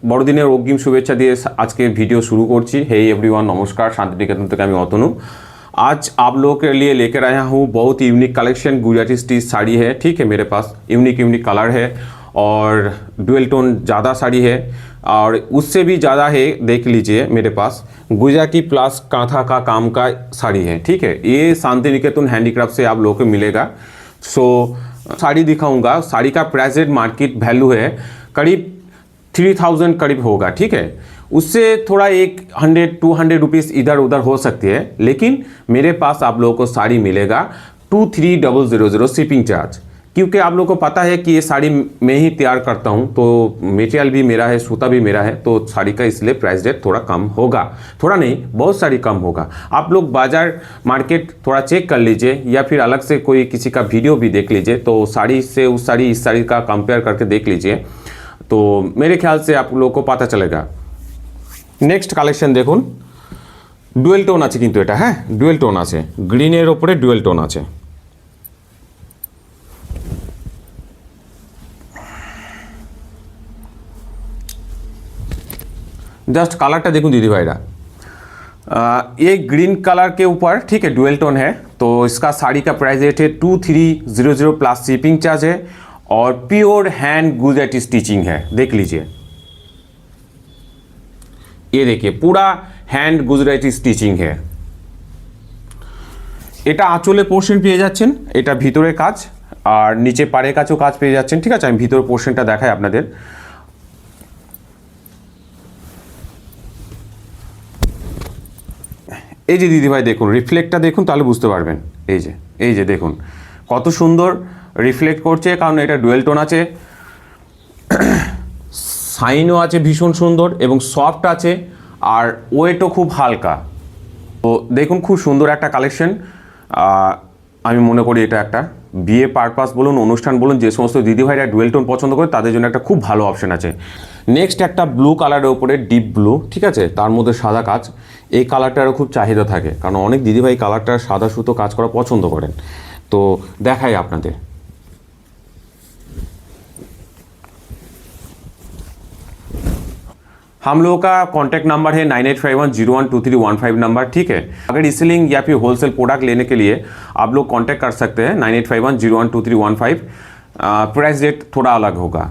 বড়দিনের অগ্রিম শুভেচ্ছা দিয়ে আজকে वीडियो शुरू করছি। हे एवरीवन नमस्कार, शांतिनिकेतन থেকে আমি অতনু। आज आप लोगों के लिए लेकर आया हूँ बहुत unique collection Gujarati stitch sari है। ठीक है, मेरे पास यूनिक कलर है और डुअल टोन ज़्यादा साड़ी है और उससे भी ज़्यादा है। देख लीजिए मेरे पास गुजराती प्लस कांथा का काम का साड़ी है। ठीक है, ये शांतिनिकेतन हैंडीक्राफ्ट से आप लोगों को मिलेगा। सो साड़ी दिखाऊंगा। साड़ी का प्राइस रेट मार्केट वैल्यू है करीब 3000 करीब होगा। ठीक है, उससे थोड़ा 100-200 रुपीज़ इधर उधर हो सकती है, लेकिन मेरे पास आप लोगों को साड़ी मिलेगा 23,000 शिपिंग चार्ज। क्योंकि आप लोगों को पता है कि ये साड़ी मैं ही तैयार करता हूँ, तो मटेरियल भी मेरा है, सूता भी मेरा है, तो साड़ी का इसलिए प्राइस रेट थोड़ा कम होगा। थोड़ा नहीं, बहुत साड़ी कम होगा। आप लोग बाज़ार मार्केट थोड़ा चेक कर लीजिए या फिर अलग से कोई किसी का वीडियो भी देख लीजिए, तो साड़ी से उस साड़ी इस साड़ी का कंपेयर करके देख लीजिए, तो मेरे ख्याल से आप लोगों को पता चलेगा। नेक्स्ट কালেকশন দেখুন, ডুয়েল টোন আছে কিন্তু এটা, হ্যাঁ ডুয়েল টোন আছে, গ্রিনের ওপরে ডুয়েল টোন আছে। जस्ट कलर देखूँ दीदी भाईरा, ये ग्रीन कलर के ऊपर ठीक है डुअल टोन है। तो इसका साड़ी का प्राइस रेट है 2300 प्लस शिपिंग चार्ज है और प्योर हैंड गुजराती स्टिचिंग है। देख लीजिए, ये देखिए पूरा हैंड गुजराती स्टिचिंग है। এটা আঁচলে পোর্শন পেয়ে যাচ্ছেন, এটা ভিতরে কাজ আর নিচে পাড়ের কাছেও কাজ পেয়ে যাচ্ছেন। ঠিক আছে, আমি ভিতর পোর্শনটা দেখাই আপনাদের। এই যে দিদি ভাই দেখুন, রিফ্লেক্টটা দেখুন তাহলে বুঝতে পারবেন। এই যে দেখুন কত সুন্দর রিফ্লেক্ট করছে, কারণ এটা ডুয়েল টোন আছে, সাইনও আছে ভীষণ সুন্দর এবং সফট আছে আর ওয়েটও খুব হালকা। তো দেখুন খুব সুন্দর একটা কালেকশন। আমি মনে করি এটা একটা বিয়ে পারপাস বলুন, অনুষ্ঠান বলুন, যে সমস্ত দিদিভাইরা ডুয়েল টোন পছন্দ করে তাদের জন্য একটা খুব ভালো অপশন আছে। নেক্সট একটা ব্লু কালারের উপরে ডিপ ব্লু, ঠিক আছে, তার মধ্যে সাদা কাজ। এই কালারটারও খুব চাহিদা থাকে, কারণ অনেক দিদিভাই কালারটা সাদা সুতো কাজ করা পছন্দ করেন। তো দেখাই আপনাদের। हम लोगों का कॉन्टैक्ट नंबर है 9851012315 नंबर। ठीक है, अगर रीसेलिंग या फिर होलसेल प्रोडक्ट लेने के लिए आप लोग कॉन्टैक्ट कर सकते हैं 9851012315। प्राइस रेट थोड़ा अलग होगा।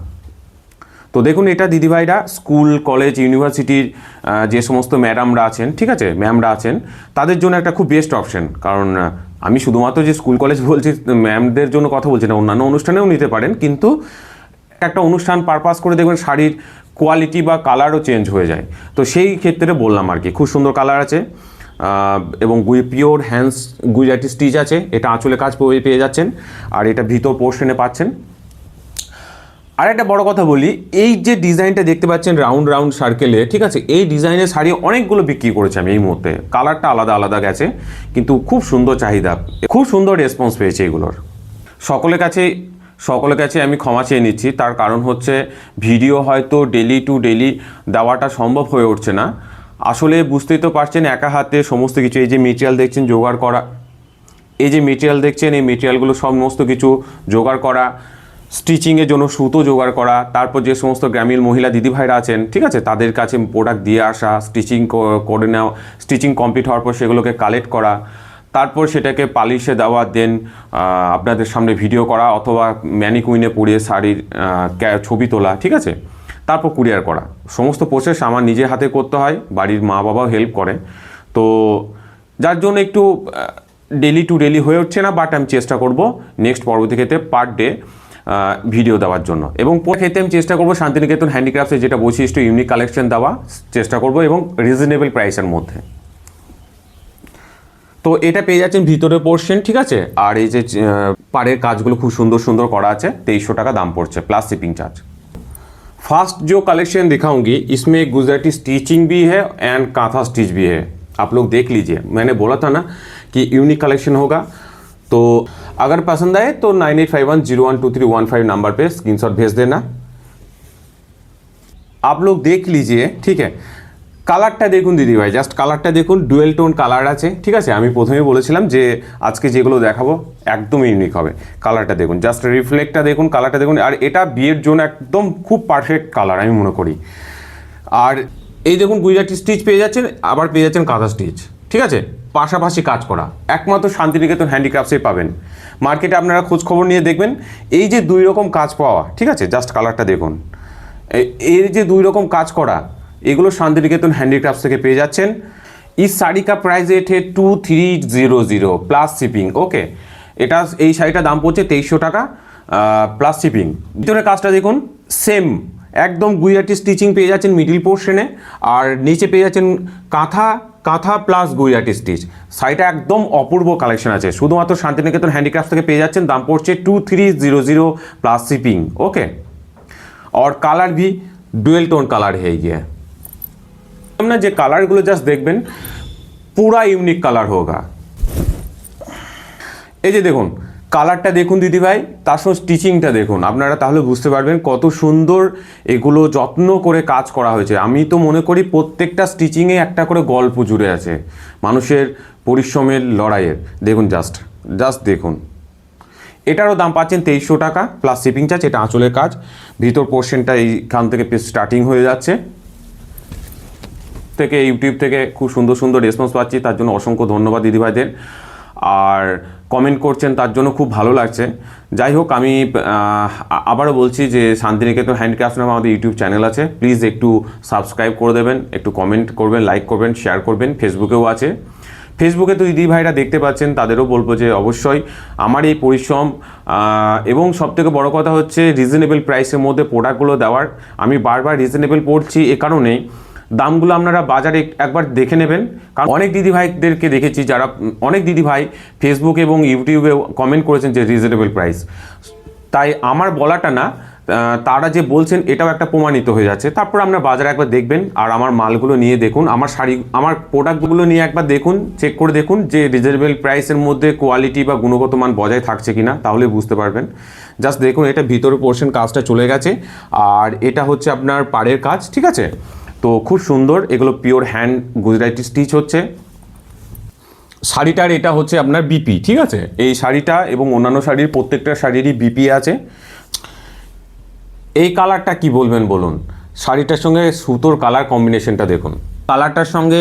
তো দেখুন এটা দিদিভাইরা স্কুল কলেজ ইউনিভার্সিটির যে সমস্ত ম্যাডামরা আছেন, ঠিক আছে ম্যামরা আছেন, তাদের জন্য একটা খুব বেস্ট অপশন। কারণ আমি শুধুমাত্র যে স্কুল কলেজ বলছি ম্যামদের জন্য কথা বলছি না, অন্যান্য অনুষ্ঠানেও নিতে পারেন, কিন্তু একটা অনুষ্ঠান পারপাস করে দেখবেন শাড়ির কোয়ালিটি বা কালারও চেঞ্জ হয়ে যায়। তো সেই ক্ষেত্রে বললাম আর কি, খুব সুন্দর কালার আছে এবং পিওর হ্যান্ডস গুজরাটি স্টিচ আছে। এটা আঁচলে কাজ পেয়ে যাচ্ছেন আর এটা ভিতর পোর্শনে পাচ্ছেন। আর একটা বড় কথা বলি, এই যে ডিজাইনটা দেখতে পাচ্ছেন রাউন্ড রাউন্ড সার্কেলে, ঠিক আছে, এই ডিজাইনের শাড়ি অনেকগুলো বিক্রি করেছি আমি এই মুহূর্তে। কালারটা আলাদা আলাদা গেছে, কিন্তু খুব সুন্দর চাহিদা, খুব সুন্দর রেসপন্স পেয়েছে এগুলোর। সকলের কাছে আমি ক্ষমা চেয়ে নিচ্ছি, তার কারণ হচ্ছে ভিডিও হয়তো ডেলি টু ডেলি দেওয়াটা সম্ভব হয়ে উঠছে না। আসলে বুঝতেই তো পারছেন একা হাতে সমস্ত কিছু, এই যে মেটেরিয়াল দেখছেন জোগাড় করা, এই যে মেটেরিয়াল দেখছেন এই মেটেরিয়ালগুলো সমস্ত কিছু জোগাড় করা, স্টিচিংয়ের জন্য সুতো জোগাড় করা, তারপর যে সমস্ত গ্রামীণ মহিলা দিদিভাইরা আছেন, ঠিক আছে, তাদের কাছে প্রোডাক্ট দিয়ে আসা, স্টিচিং করে নেওয়া, স্টিচিং কমপ্লিট হওয়ার পর সেগুলোকে কালেক্ট করা, তারপর সেটাকে পালিশে দেওয়া, দেন আপনাদের সামনে ভিডিও করা অথবা ম্যানিকুইনে পরিয়ে শাড়ির ছবি তোলা, ঠিক আছে, তারপর কুরিয়ার করা। সমস্ত প্রসেস আমার নিজের হাতে করতে হয়, বাড়ির মা বাবাও হেল্প করে। তো যার জন্য একটু ডেলি টু ডেলি হয়ে উঠছে না, বাট আমি চেষ্টা করব নেক্সট পরবর্তী ক্ষেত্রে পার ডে ভিডিও দেওয়ার জন্য। এবং পর ক্ষেত্রে আমি চেষ্টা করবো শান্তিনিকেতন হ্যান্ডিক্রাফটসের যেটা বৈশিষ্ট্য ইউনিক কালেকশন দেওয়া চেষ্টা করব এবং রিজনেবল প্রাইসের মধ্যে। তো এটা পেয়ে যাচ্ছেন ভিতরে পোর্শন, ঠিক আছে, আর এই যে পাড়ের কাজগুলো খুব সুন্দর সুন্দর করা আছে। 2300 টাকা দাম পড়ছে प्लस शिपिंग चार्ज। फर्स्ट जो कलेक्शन दिखाऊंगी इसमें गुजराती स्टिचिंग भी है एंड कांथा स्टिच भी है। आप लोग देख लीजिए, मैंने बोला था ना कि यूनिक कलेक्शन होगा। तो अगर पसंद आए तो 9851012315 नंबर पे स्क्रीनशॉट भेज देना। आप लोग देख लीजिए, ठीक है। কালারটা দেখুন দিদি ভাই, জাস্ট কালারটা দেখুন, ডুয়েল টোন কালার আছে, ঠিক আছে। আমি প্রথমেই বলেছিলাম যে আজকে যেগুলো দেখাবো একদম ইউনিক হবে। কালারটা দেখুন, জাস্ট রিফ্লেক্টটা দেখুন, কালারটা দেখুন। আর এটা বিয়ের জন্য একদম খুব পারফেক্ট কালার আমি মনে করি। আর এই দেখুন গুজরাটি স্টিচ পেয়ে যাচ্ছেন, আবার পেয়ে যাচ্ছেন কাঁথা স্টিচ, ঠিক আছে, পাশাপাশি কাজ করা, একমাত্র শান্তিনিকেতন হ্যান্ডিক্রাফটসে পাবেন। মার্কেটে আপনারা খোঁজ খবর নিয়ে দেখবেন এই যে দুই রকম কাজ পাওয়া, ঠিক আছে, জাস্ট কালারটা দেখুন, এর যে দুই রকম কাজ করা, এগুলো শান্তিনিকেতন হ্যান্ডিক্রাফটস থেকে পেয়ে যাচ্ছেন। इस साड़ी का प्राइस रेट है 2300 প্লাস শিপিং। ওকে, এটা এই শাড়িটার দাম পড়ছে 2300 টাকা প্লাস শিপিং। ভিতরে কাজটা দেখুন, সেম একদম গুজরাটি স্টিচিং পেয়ে যাচ্ছেন মিডিল পোর্শনে, আর নিচে পেয়ে যাচ্ছেন কাঁথা, কাঁথা প্লাস গুজরাটি স্টিচ। শাড়িটা একদম অপূর্ব কালেকশন আছে, শুধুমাত্র শান্তিনিকেতন হ্যান্ডিক্রাফট থেকে পেয়ে যাচ্ছেন। দাম পড়ছে 2300 प्लस शिपिंग। ओके, और कलर भी डुअल टोन कलर है ये ना, जो कलरगुलो जस्ट देखবেন पूरा यूनिक कलर होगा। এই যে দেখুন কালারটা দেখুন দিদি ভাই, তার সঙ্গে স্টিচিংটা দেখুন, আপনারা তাহলে বুঝতে পারবেন কত সুন্দর এগুলো যত্ন করে কাজ করা হয়েছে। আমি তো মনে করি প্রত্যেকটা স্টিচিংয়ে একটা করে গল্প জুড়ে আছে, মানুষের পরিশ্রমের লড়াইয়ের। দেখুন জাস্ট দেখুন, এটারও দাম পাচ্ছেন 2300 টাকা প্লাস শিপিং চার্জ। এটা আঁচলের কাজ, ভিতর পোর্শনটা এইখান থেকে স্টার্টিং হয়ে যাচ্ছে। থেকে ইউটিউব থেকে খুব সুন্দর সুন্দর রেসপন্স পাচ্ছি, তার জন্য অসংখ্য ধন্যবাদ দিদিভাইদের। আর কমেন্ট করছেন তার জন্য খুব ভালো লাগছে। যাই হোক, আমি আবারও বলছি যে শান্তিনিকেতন হ্যান্ডিক্রাফট নামে আমাদের ইউটিউব চ্যানেল আছে, প্লিজ একটু সাবস্ক্রাইব করে দেবেন, একটু কমেন্ট করবেন, লাইক করবেন, শেয়ার করবেন। ফেসবুকেও আছে, ফেসবুকে তো দিদি ভাইরা দেখতে পাচ্ছেন, তাদেরও বলবো যে অবশ্যই আমার এই পরিশ্রম এবং সবথেকে বড় কথা হচ্ছে রিজনেবল প্রাইসের মধ্যে প্রোডাক্টগুলো দেওয়ার। আমি বারবার রিজনেবল পড়ছি এ কারণেই, দামগুলো আপনারা বাজারে একবার দেখে নেবেন। কারণ অনেক দিদিভাইদেরকে দেখেছি, যারা অনেক দিদিভাই ফেসবুক এবং ইউটিউবে কমেন্ট করেছেন যে রিজনেবল প্রাইস, তাই আমার বলাটা না, তারা যে বলছেন এটাও একটা প্রমাণিত হয়ে যাচ্ছে। তারপর আপনারা বাজারে একবার দেখবেন, আর আমার মালগুলো নিয়ে দেখুন, আমার শাড়ি, আমার প্রোডাক্টগুলো নিয়ে একবার দেখুন, চেক করে দেখুন যে রিজনেবল প্রাইসের মধ্যে কোয়ালিটি বা গুণগত মান বজায় থাকছে কিনা, তাহলে বুঝতে পারবেন। জাস্ট দেখুন, এটা ভিতরে পোর্শন কাজটা চলে গেছে, আর এটা হচ্ছে আপনার পাড়ের কাজ, ঠিক আছে। তো খুব সুন্দর, এগুলো পিওর হ্যান্ড গুজরাটি স্টিচ হচ্ছে। শাড়িটার এটা হচ্ছে আপনার বিপি, ঠিক আছে, এই শাড়িটা এবং অন্যান্য শাড়ির প্রত্যেকটা শাড়িরই বিপি আছে। এই কালারটা কি বলবেন বলুন, শাড়িটার সঙ্গে সুতোর কালার কম্বিনেশনটা দেখুন। কালারটার সঙ্গে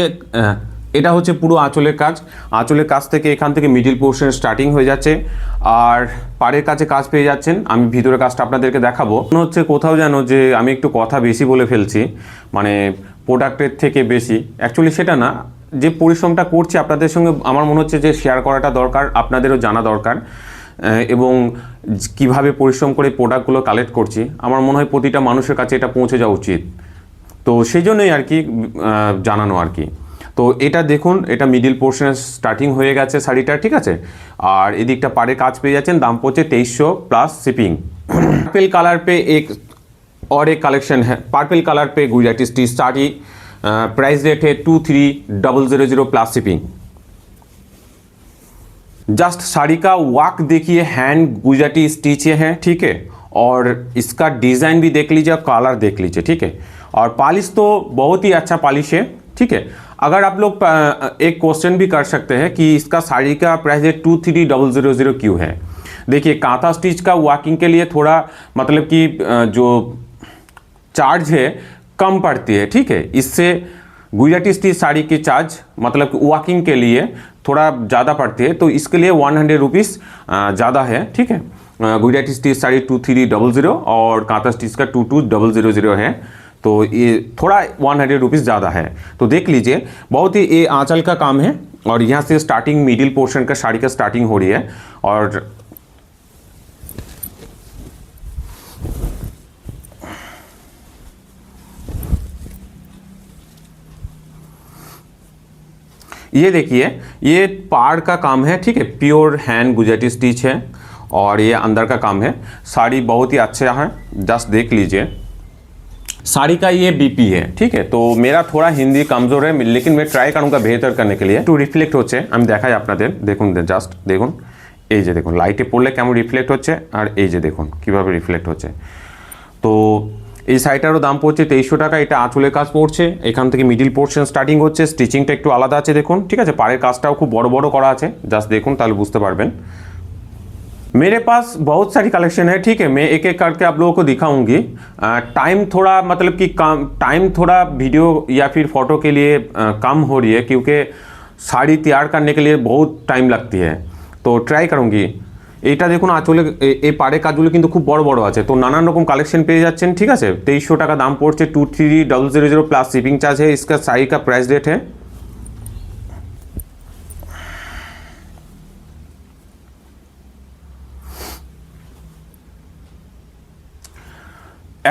এটা হচ্ছে পুরো আঁচলের কাজ, আঁচলের কাজ থেকে এখান থেকে মিডিল পোর্শন স্টার্টিং হয়ে যাচ্ছে, আর পাড়ের কাছে কাজ পেয়ে যাচ্ছেন। আমি ভিতরের কাজটা আপনাদেরকে দেখাবো। মনে হচ্ছে কোথাও যেন যে আমি একটু কথা বেশি বলে ফেলছি, মানে প্রোডাক্টের থেকে বেশি। অ্যাকচুয়ালি সেটা না, যে পরিশ্রমটা করছি আপনাদের সঙ্গে আমার মনে হচ্ছে যে শেয়ার করাটা দরকার, আপনাদেরও জানা দরকার, এবং কিভাবে পরিশ্রম করে প্রোডাক্টগুলো কালেক্ট করছি আমার মনে হয় প্রতিটা মানুষের কাছে এটা পৌঁছে যাওয়া উচিত। তো সেই জন্যই আর কি জানানো আর কি। তো এটা দেখুন, এটা মিডিল পোর্শনে স্টার্টিং হয়ে গেছে শাড়িটা, ঠিক আছে, আর এদিকটা পাড়ে কাজ পেয়ে যাচ্ছেন। দাম পড়ছে 2300 प्लस शिपिंग। पर्पल कलर पे एक और एक कलेक्शन है, पर्पल कलर पे Gujarati stitch sari, price rate है 2300 प्लस शिपिंग। जस्ट साड़ी का वर्क देखिए, हैंड गुजराती स्टिच है, ठीक है, और इसका डिज़ाइन भी देख लीजिए, कलर देख लीजिए, ठीक है, और पॉलिश तो बहुत ही अच्छा पॉलिश है, ठीक है। अगर आप लोग एक क्वेश्चन भी कर सकते हैं कि इसका साड़ी का प्राइस है 2300 क्यों है। देखिए, कांथा स्टिच का वर्किंग के लिए थोड़ा मतलब कि जो चार्ज है कम पड़ती है, ठीक है। इससे गुजराती स्टिच साड़ी की चार्ज मतलब वर्किंग के लिए थोड़ा ज़्यादा पड़ती है, तो इसके लिए 100 रुपीज़ ज़्यादा है, ठीक है। गुजराती स्टिच साड़ी 2300 और कांथा स्टिच का 2200 है, तो ये थोड़ा 100 रुपीज़ ज़्यादा है। तो देख लीजिए, बहुत ही ये आंचल का काम है, और यहाँ से स्टार्टिंग मिडिल पोर्शन का साड़ी का स्टार्टिंग हो रही है। और ये देखिए, ये पाड़ का काम है, ठीक है, प्योर हैंड गुजराती स्टिच है, और ये अंदर का काम है। साड़ी बहुत ही अच्छा है, जस्ट देख लीजिए। साड़ी का ये बीपी है, ठीक है। तो मेरा थोड़ा हिंदी कमजोर है, लेकिन मैं ट्राई करूँगा बेहतर करने के लिए। একটু রিফ্লেক্ট হচ্ছে, আমি দেখাই আপনাদের, দেখুন জাস্ট দেখুন, এই যে দেখুন লাইটে পড়লে কেমন রিফ্লেক্ট হচ্ছে, আর এই যে দেখুন কিভাবে রিফ্লেক্ট হচ্ছে। তো এই শাড়িটারও দাম পড়ছে 2300 টাকা। এটা আঁচলের কাজ পড়ছে, এখান থেকে মিডিল পোর্শন স্টার্টিং হচ্ছে, স্টিচিংটা একটু আলাদা আছে দেখুন, ঠিক আছে। পাড়ের কাজটাও খুব বড় বড় করা আছে, জাস্ট দেখুন তাহলে বুঝতে পারবেন। मेरे पास बहुत सारी कलेक्शन है, ठीक है, मैं एक एक करके आप लोगों को दिखाऊंगी। टाइम थोड़ा मतलब कि कम, टाइम थोड़ा वीडियो या फिर फोटो के लिए कम हो रही है, क्योंकि শাড়ি तैयार करने के लिए बहुत टाइम लगती है, तो ট্রাই করুঙ্গি। এইটা দেখুন আঁচলে এই পাড়ে কাজগুলো কিন্তু খুব বড় বড় আছে, তো নানান রকম কালেকশন পেয়ে যাচ্ছেন, ঠিক আছে। 2300 টাকা দাম পড়ছে, 2300 प्लस शिपिंग चार्ज है। इसका साड़ी का प्राइस रेट है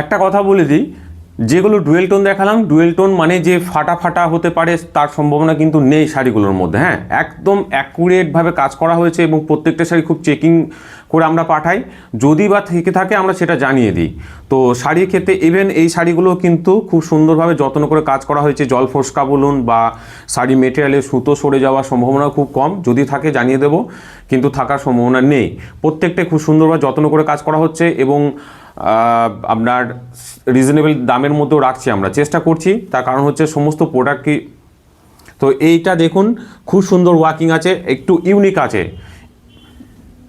একটা কথা বলে দিই, যেগুলো ডুয়েল টোন দেখালাম, ডুয়েল টোন মানে যে ফাটা ফাটা হতে পারে তার সম্ভাবনা কিন্তু নেই শাড়িগুলোর মধ্যে। হ্যাঁ, একদম অ্যাকুরেটভাবে কাজ করা হয়েছে এবং প্রত্যেকটা শাড়ি খুব চেকিং করে আমরা পাঠাই, যদি বা থেকে থাকে আমরা সেটা জানিয়ে দিই। তো শাড়ির ক্ষেত্রে ইভেন এই শাড়িগুলো কিন্তু খুব সুন্দরভাবে যত্ন করে কাজ করা হয়েছে। জল ফোসকা বলুন বা শাড়ি মেটেরিয়ালে সুতো সরে যাওয়ার সম্ভাবনা খুব কম, যদি থাকে জানিয়ে দেবো, কিন্তু থাকার সম্ভাবনা নেই। প্রত্যেকটা খুব সুন্দরভাবে যত্ন করে কাজ করা হচ্ছে এবং আপনার রিজনেবল দামের মধ্যেও রাখছি, আমরা চেষ্টা করছি। তার কারণ হচ্ছে সমস্ত প্রোডাক্ট কি, তো এইটা দেখুন খুব সুন্দর ওয়ার্কিং আছে, একটু ইউনিক আছে,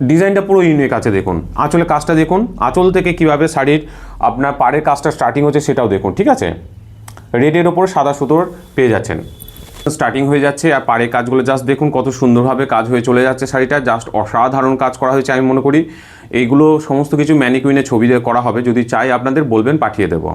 ডিজাইনটা পুরো ইউনিক আছে। দেখুন আঁচলের কাজটা দেখুন, আঁচল থেকে কীভাবে শাড়ির আপনার পাড়ের কাজটা স্টার্টিং হচ্ছে সেটাও দেখুন, ঠিক আছে। রেডের ওপর সাদা সুতোর পেয়ে যাচ্ছেন, স্টার্টিং হয়ে যাচ্ছে। আর পাড়ের কাজগুলো জাস্ট দেখুন কত সুন্দরভাবে কাজ হয়ে চলে যাচ্ছে, শাড়িটা জাস্ট অসাধারণ কাজ করা হয়েছে। আমি মনে করি এইগুলো সমস্ত কিছু ম্যানিকুইনের ছবি দিয়ে করা হবে, যদি চাই আপনাদের বলবেন পাঠিয়ে দেবো।